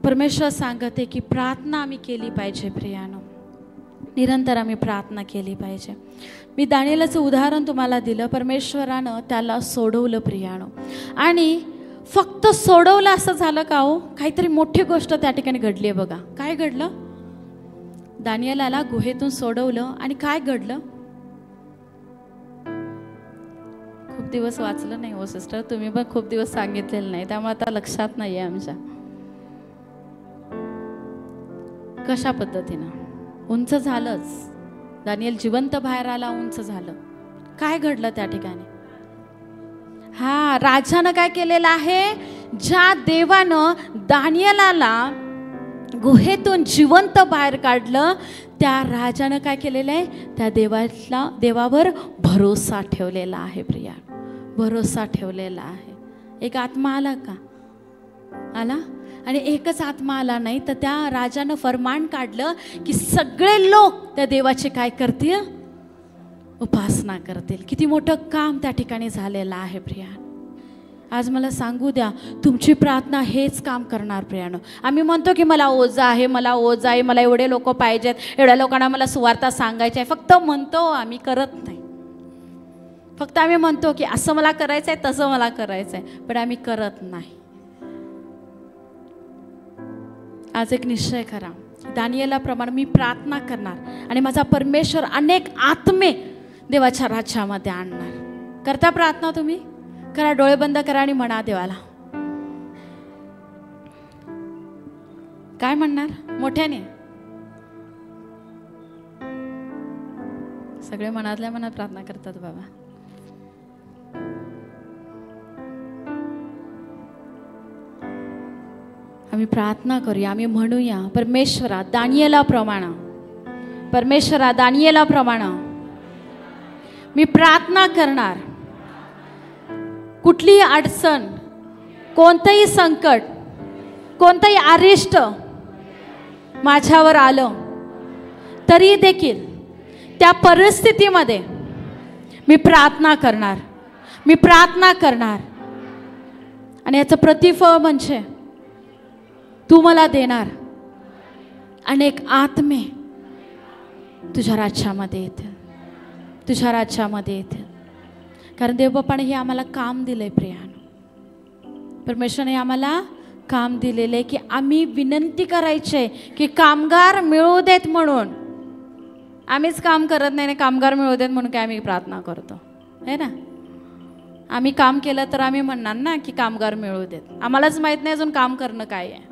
परमेश्वर सांगत आहे की प्रार्थना आम्ही केली पाहिजे प्रियानो. निरंतर आम्ही प्रार्थना केली पाहिजे. मी दानिएलाचं उदाहरण तुम्हाला दिलं. परमेश्वरानं त्याला सोडवलं प्रियानो. आणि फक्त सोडवलं असं झालं का हो? काहीतरी मोठी गोष्ट त्या ठिकाणी घडली आहे बघा. काय घडलं? दानिएलाला गुहेतून सोडवलं आणि काय घडलं? खूप दिवस वाचलं नाही हो सिस्टर, तुम्ही पण खूप दिवस सांगितलेलं नाही, त्यामुळे आता लक्षात नाही आहे आमच्या. कशा पद्धतीनं उंच झालंच, दानिएल जिवंत बाहेर आला, उंच झालं. काय घडलं त्या ठिकाणी? हा, राजानं काय केलेलं आहे? ज्या देवानं दानिएलाला गुहेतून जिवंत बाहेर काढलं, त्या राजानं काय केलेलं आहे? त्या देवावर भरोसा ठेवलेला आहे प्रिया, भरोसा ठेवलेला आहे. एक आत्मा आला का? आला. आणि एकच आत्मा आला नाही, तर त्या राजानं फरमान काढलं की सगळे लोक त्या देवाचे काय करतील? उपासना करतील. किती मोठं काम त्या ठिकाणी झालेलं आहे प्रिया. आज मला सांगू द्या, तुमची प्रार्थना हेच काम करणार प्रियानो. आम्ही म्हणतो की मला ओझं आहे, मला ओझं आहे, मला एवढे लोक पाहिजेत, एवढ्या लोकांना मला सुवार्ता सांगायची आहे. फक्त म्हणतो, आम्ही करत नाही. फक्त आम्ही म्हणतो की असं मला करायचं आहे, तसं मला करायचं आहे, पण आम्ही करत नाही. आज एक निश्चय करा, दानिएलाप्रमाणे मी प्रार्थना करणार आणि माझा परमेश्वर अनेक आत्मे देवाच्या राज्यामध्ये आणणार. करता प्रार्थना? तुम्ही करा, डोळे बंद करा आणि म्हणा देवाला. काय म्हणणार? मोठ्याने सगळे मनातल्या मनात प्रार्थना करतात बाबा. आम्ही प्रार्थना करूया, आम्ही म्हणूया, परमेश्वरा दानिएलाप्रमाणे, परमेश्वरा दानिएलाप्रमाणे मी प्रार्थना करणार. कुठलीही अडचण, कोणतंही संकट, कोणतंही अरिष्ट माझ्यावर आलं तरी देखील त्या परिस्थितीमध्ये मी प्रार्थना करणार, मी प्रार्थना करणार. आणि याचं प्रतिफळ म्हणजे तू मला देणार अनेक आत्मे तुझ्या राज्यामध्ये येतील, तुझ्या राज्यामध्ये येतील. कारण देवबापाने हे आम्हाला काम दिलंय प्रियानो. परमेश्वराने आम्हाला काम दिलेलं आहे की आम्ही विनंती करायचे की कामगार मिळू देत म्हणून. आम्हीच काम करत नाही, कामगार मिळू देत म्हणून काय आम्ही प्रार्थना करतो है ना. आम्ही काम केलं तर आम्ही म्हणणार ना की कामगार मिळू देत. आम्हालाच माहीत नाही अजून काम करणं काय आहे.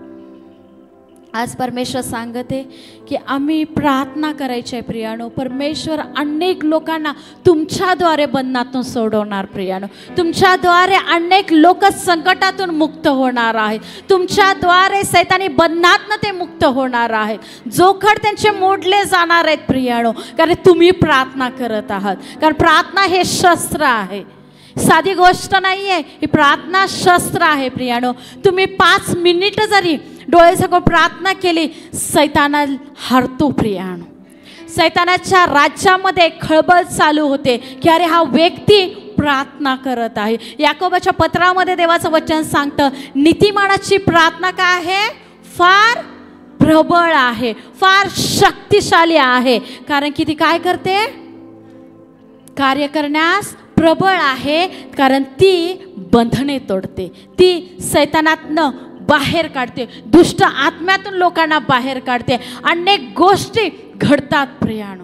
आज परमेश्वर सांगते की आम्ही प्रार्थना करायची आहे प्रियानो. परमेश्वर अनेक लोकांना तुमच्याद्वारे बंधनातून सोडवणार प्रियानो. तुमच्याद्वारे अनेक लोक संकटातून मुक्त होणार आहेत. तुमच्याद्वारे सैतानी बंधनातनं ते मुक्त होणार आहेत. जोखड त्यांचे मोडले जाणार आहेत प्रियानो, कारण तुम्ही प्रार्थना करत आहात. कारण प्रार्थना हे शस्त्र आहे, साधी गोष्ट नाही आहे. ही प्रार्थना शस्त्र आहे प्रियानो. तुम्ही 5 मिनिट जरी डोळे झाकून प्रार्थना केली, सैताना हरतो प्रियानो. सैतानाच्या राज्यामध्ये खळबळ चालू होते की अरे हा व्यक्ती प्रार्थना करत आहे. याकोबाच्या पत्रामध्ये देवाचं वचन सांगतं, नीतिमानाची प्रार्थना काय आहे? फार प्रबळ आहे, फार शक्तिशाली आहे. कारण की ती काय करते? कार्य करण्यास प्रबळ आहे. कारण ती बंधने तोडते, ती सैतानातनं बाहेर काढते, दुष्ट आत्म्यातून लोकांना बाहेर काढते. अनेक गोष्टी घडतात प्रियानो.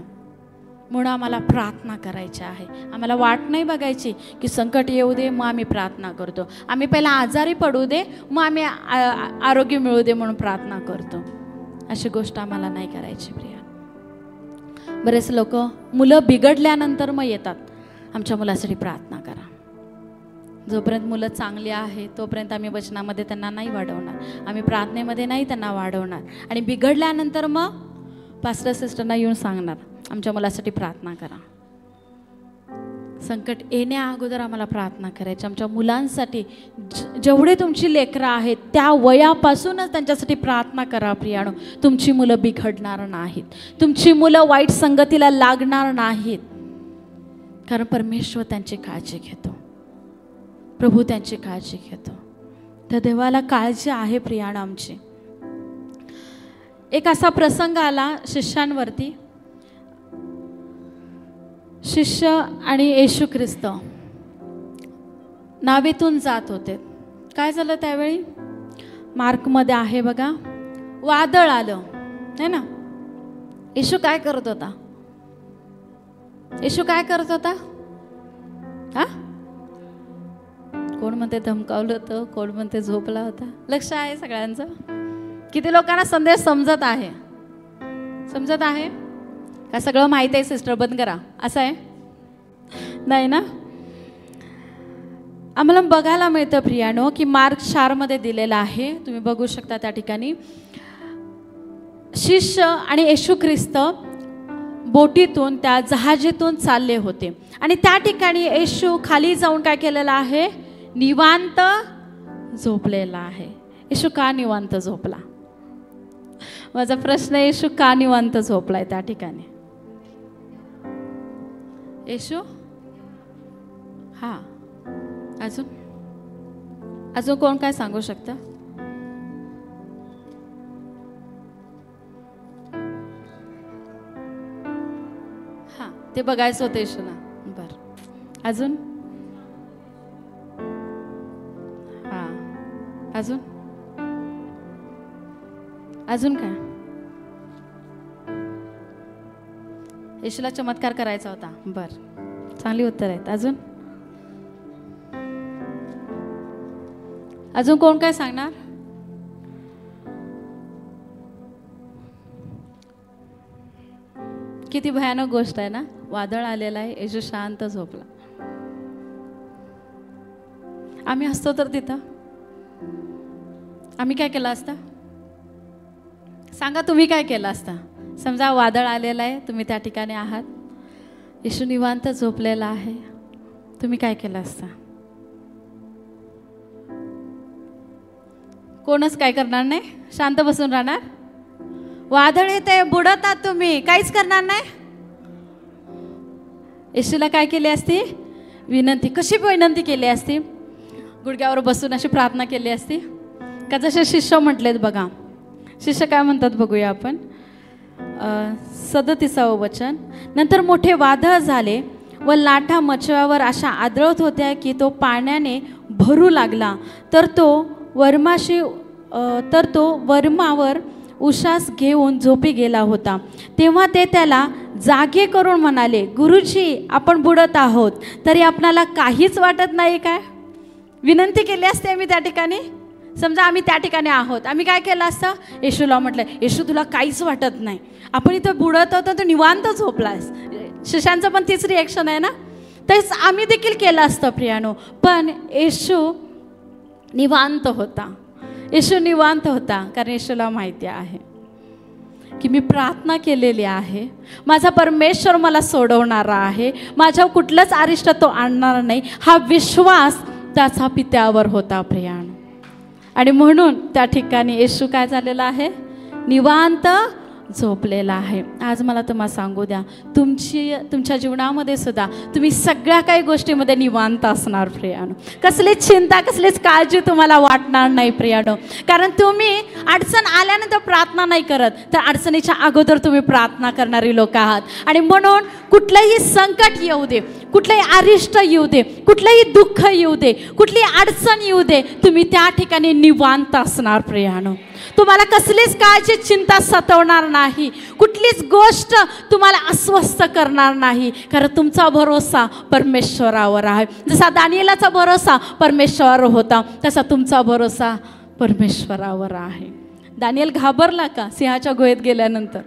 म्हणून आम्हाला प्रार्थना करायची आहे. आम्हाला वाट नाही बघायची की संकट येऊ दे मग आम्ही प्रार्थना करतो, आम्ही पहिला आजारी पडू दे मग आम्ही आरोग्य मिळू दे म्हणून प्रार्थना करतो. अशी गोष्ट आम्हाला नाही करायची प्रिया. बरेच लोक मुलं बिघडल्यानंतर मग येतात, आमच्या मुलासाठी प्रार्थना करा. जोपर्यंत मुलं चांगली आहे तोपर्यंत आम्ही वचनामध्ये त्यांना नाही वाढवणार, आम्ही प्रार्थनेमध्ये नाही त्यांना वाढवणार. आणि बिघडल्यानंतर मग पास्टर सिस्टरना येऊन सांगणार आमच्या मुलासाठी प्रार्थना करा. संकट येण्या अगोदर आम्हाला प्रार्थना करायची. आमच्या मुलांसाठी जेवढे तुमची लेकरं आहेत त्या वयापासूनच त्यांच्यासाठी प्रार्थना करा प्रियानो. तुमची मुलं बिघडणार नाहीत, तुमची मुलं वाईट संगतीला लागणार नाहीत. कारण परमेश्वर त्यांची काळजी घेतो, प्रभू त्यांची काळजी घेतो. तर देवाला काळजी आहे प्रियानो आमची. एक असा प्रसंग आला शिष्यांवरती. शिष्य आणि येशू ख्रिस्त नावेतून जात होते काय झालं त्यावेळी? मार्कमध्ये आहे बघा, वादळ आलं है ना. येशू काय करत होता? येशू काय करत होता? हा, कोण म्हणते धमकावलं होतं, कोण म्हणते झोपला होता. लक्ष आहे सगळ्यांचं? किती लोकांना संदेश समजत आहे? समजत आहे का? सगळं माहिती आहे सिस्टर, बंद करा असं आहे नाही ना. आम्हाला बघायला मिळतं प्रियानो की मार्क 4 दिलेला आहे, तुम्ही बघू शकता त्या ठिकाणी. शिष्य आणि येशू ख्रिस्त बोटीतून, त्या जहाजीतून चालले होते आणि त्या ठिकाणी येशू खाली जाऊन काय केलेलं आहे? निवांत झोपलेला आहे. येशू का निवांत झोपला? माझा प्रश्न, येशू का निवांत झोपलाय त्या ठिकाणी? येशू हा, अजून कोण काय सांगू शकतं? हा, ते बघायचं होतं येशूला. बर, अजून? हा, अजून काय? येशूला चमत्कार करायचा होता. बर, चांगली उत्तर आहेत. अजून कोण काय सांगणार? किती भयानक गोष्ट आहे ना. वादळ आलेला आहे, येशू शांत झोपला. आम्ही असतो तर तिथं आम्ही काय केलं असतं? सांगा, तुम्ही काय केलं असतं? समजा वादळ आलेलं आहे, तुम्ही त्या ठिकाणी आहात, येशू निवांत झोपलेला आहे, तुम्ही काय केलं असतं? कोणच काय करणार नाही, शांत बसून राहणार. वादळ येते, बुडतात, तुम्ही काहीच करणार नाही. येशूला काय केली असती? विनंती. कशी विनंती केली असती? गुडघ्यावर बसून अशी प्रार्थना केली असती का? जसे शिष्य म्हटलेत बघा. शिष्य काय म्हणतात बघूया आपण. 37 वचन. नंतर मोठे वादळ झाले व लाटा मचव्यावर अशा आदळत होत्या की तो पाण्याने भरू लागला. तर तो वर्मावर उशास घेऊन झोपी गेला होता. तेव्हा ते त्याला जागे करून म्हणाले, गुरुजी, आपण बुडत आहोत, तरी आपणाला काहीच वाटत नाही काय? विनंती केली असते आम्ही त्या ठिकाणी. समजा आम्ही त्या ठिकाणी आहोत, आम्ही काय केलं असतं? येशूला म्हटलं, येशू तुला काहीच वाटत नाही, आपण इथं बुडत होतो, तर निवांत झोपलास. शिष्यांचं पण तीच रिएक्शन आहे ना. तेच आम्ही देखील केलं असतं प्रियानो. पण येशू निवांत होता. येशू निवांत होता कारण येशूला माहिती आहे की मी प्रार्थना केलेली आहे, माझा परमेश्वर मला सोडवणारा आहे, माझ्यावर कुठलंच अरिष्ट तो आणणार नाही, हा विश्वास त्याचा पित्यावर होता प्रियानो. आणि म्हणून त्या ठिकाणी येशू काय झालेला आहे? निवांत झोपलेला आहे. आज मला तुम्हाला सांगू द्या, तुमच्या जीवनामध्ये सुद्धा तुम्ही सगळ्या काही गोष्टीमध्ये निवांत असणार प्रियानो. कसलीच चिंता, कसलीच काळजी तुम्हाला वाटणार नाही प्रियानो. कारण तुम्ही अडचण आल्यानंतर प्रार्थना नाही करत, तर अडचणीच्या अगोदर तुम्ही प्रार्थना करणारी लोक आहात. आणि म्हणून कुठलंही संकट येऊ दे, कुठलंही अरिष्ट येऊ दे, कुठलंही दुःख येऊ दे, कुठली अडचण येऊ दे, तुम्ही त्या ठिकाणी निवांत असणार प्रियानो. तुम्हाला कसलीच काळजी, चिंता सतवणार नाही, कुठलीच गोष्ट तुम्हाला अस्वस्थ करणार नाही, कारण तुमचा भरोसा परमेश्वरावर आहे. जसा दानिएलाचा भरोसा परमेश्वरावर होता, तसा तुमचा भरोसा परमेश्वरावर आहे. दानिएल घाबरला का सिंहाच्या गुहेत गेल्यानंतर?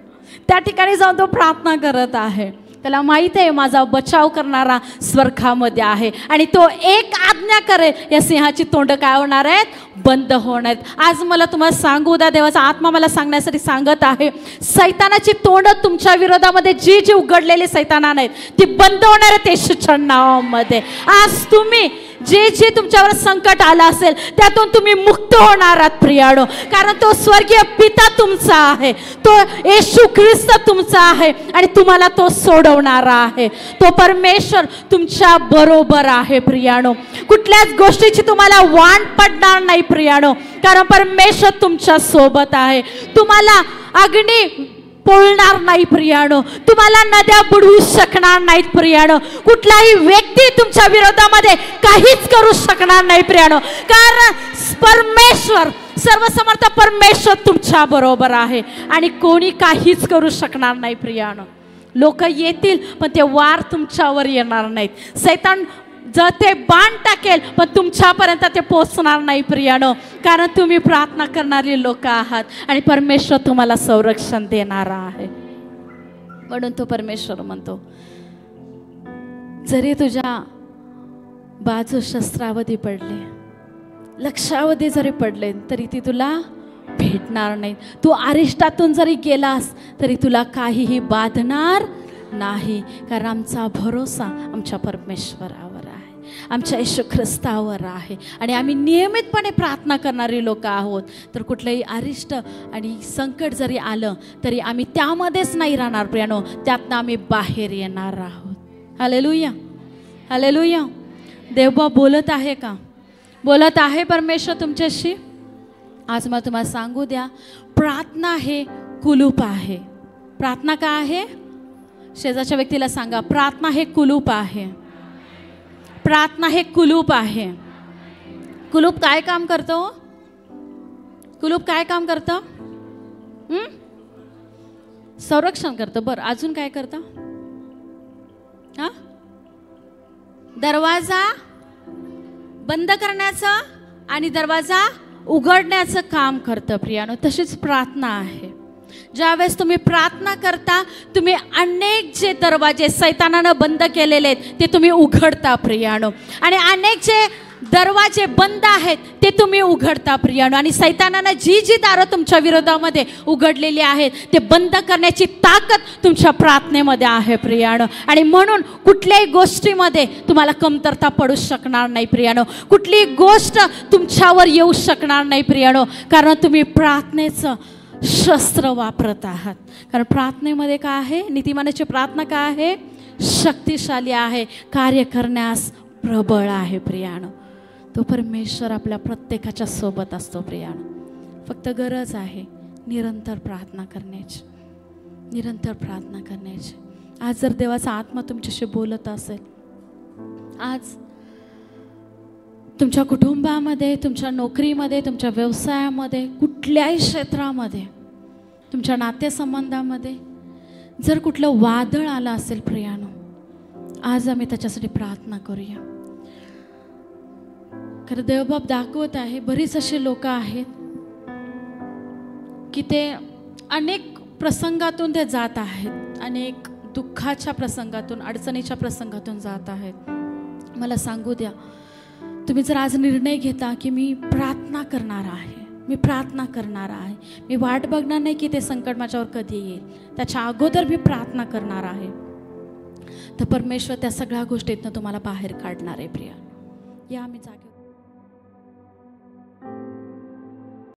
त्या ठिकाणी जाऊन तो प्रार्थना करत आहे. त्याला माहित आहे माझा बचाव करणारा स्वर्गामध्ये आहे आणि तो एक आज्ञा करेल, या सिंहाची तोंड काय होणार आहेत? बंद होणार आहेत. आज मला तुम्हाला सांगू द्या, देवाचा आत्मा मला सांगण्यासाठी सांगत आहे, सैतानाची तोंड तुमच्या विरोधामध्ये जी जी उघडलेली सैतानाने आहेत ती बंद होणार आहेत येशूच्या नावामध्ये. आज तुम्ही जे तुमच्यावर संकट आलं असेल त्यातून तुम्ही मुक्त होणार आहात प्रियानो. कारण तो स्वर्गीय पिता तुमचा आहे, तो येशू ख्रिस्त तुमचा आहे आणि तुम्हाला तो सोडवणारा आहे. तो परमेश्वर तुमच्या बरोबर आहे प्रियानो. कुठल्याच गोष्टीची तुम्हाला वाण पडणार नाही प्रियानो, कारण परमेश्वर तुमच्या सोबत आहे. तुम्हाला अग्नी पोळणार नाही प्रियानो, तुम्हाला नद्या बुडवू शकणार नाहीत प्रियानो, कुठलाही व्यक्ती तुमच्या विरोधामध्ये काहीच करू शकणार नाही प्रियानो. कारण परमेश्वर, सर्वसमर्थ परमेश्वर तुमच्या बरोबर आहे आणि कोणी काहीच करू शकणार नाही प्रियानो. लोक येतील पण ते वार तुमच्यावर येणार नाहीत. सैतान जर ते बाण टाकेल पण तुमच्यापर्यंत ते पोहोचणार नाही प्रियानो, कारण तुम्ही प्रार्थना करणारी लोक आहात आणि परमेश्वर तुम्हाला संरक्षण देणारा आहे. म्हणून तो परमेश्वर म्हणतो, जरी तुझ्या बाजू शस्त्रावधी पडले, लक्षावधी जरी पडले, तरी ती तुला भेटणार नाही. तू अरिष्टातून जरी गेलास तरी तुला काहीही बाधणार नाही, कारण आमचा भरोसा आमच्या परमेश्वरावर आहे, आमच्या येशू ख्रिस्तावर आहे आणि आम्ही नियमितपणे प्रार्थना करणारी लोक आहोत. तर कुठलंही अरिष्ट आणि संकट जरी आलं तरी आम्ही त्यामध्येच नाही राहणार प्रियानो, त्यातनं आम्ही बाहेर येणार आहोत. Hallelujah, hallelujah. देवबा बोलत आहे का? बोलत आहे परमेश्वर तुमच्याशी. आज मला तुम्हाला सांगू द्या, प्रार्थना हे कुलूप आहे. प्रार्थना काय आहे? शेजारच्या व्यक्तीला सांगा, प्रार्थना हे कुलूप आहे. प्रार्थना हे कुलूप आहे. कुलूप काय काम करतो? कुलूप काय काम करतं? संरक्षण करतं. बरं, अजून काय करतं? हा, दरवाजा बंद करण्याचं आणि दरवाजा उघडण्याचं काम करतं प्रियानो. तशीच प्रार्थना आहे. ज्यावेळेस तुम्ही प्रार्थना करता, तुम्ही अनेक जे दरवाजे सैतानानं बंद केलेले आहेत ते तुम्ही उघडता प्रियानो, आणि अनेक जे दरवाजे बंद आहेत ते तुम्ही उघडता प्रियानो. आणि सैतानानं जी जी दारं तुमच्या विरोधामध्ये उघडलेली आहेत ते बंद करण्याची ताकद तुमच्या प्रार्थनेमध्ये आहे प्रियानो. आणि म्हणून कुठल्याही गोष्टीमध्ये तुम्हाला कमतरता पडू शकणार नाही प्रियानो. कुठलीही गोष्ट तुमच्यावर येऊ शकणार नाही प्रियानो, कारण तुम्ही प्रार्थनेचं शस्त्र वापरत आहात. कारण प्रार्थनेमध्ये काय आहे? नीतिमानाची प्रार्थना काय आहे? शक्तिशाली आहे, कार्य करण्यास प्रबळ आहे प्रियानो. तो परमेश्वर आपल्या प्रत्येकाच्या सोबत असतो प्रियानो. फक्त गरज आहे निरंतर प्रार्थना करण्याची, निरंतर प्रार्थना करण्याची. आज जर देवाचा आत्मा तुमच्याशी बोलत असेल, आज तुमच्या कुटुंबामध्ये, तुमच्या नोकरीमध्ये, तुमच्या व्यवसायामध्ये, कुठल्याही क्षेत्रामध्ये, तुमच्या नातेसंबंधामध्ये जर कुठलं वादळ आलं असेल प्रियानो, आज आम्ही त्याच्यासाठी प्रार्थना करूया. खरं देवबाप दाखवत आहे, बरीच अशी लोक आहेत की ते अनेक प्रसंगातून ते जात आहेत, अनेक दुःखाच्या प्रसंगातून, अडचणीच्या प्रसंगातून जात आहेत. मला सांगू द्या, तुम्ही जर आज निर्णय घेता की मी प्रार्थना करणार आहे, मी प्रार्थना करणार आहे, मी वाट बघणार नाही की ते संकट माझ्यावर कधी येईल, त्याच्या अगोदर मी प्रार्थना करणार आहे, तर परमेश्वर त्या सगळ्या गोष्टीतनं तुम्हाला बाहेर काढणार आहे प्रिया. या आम्ही जागे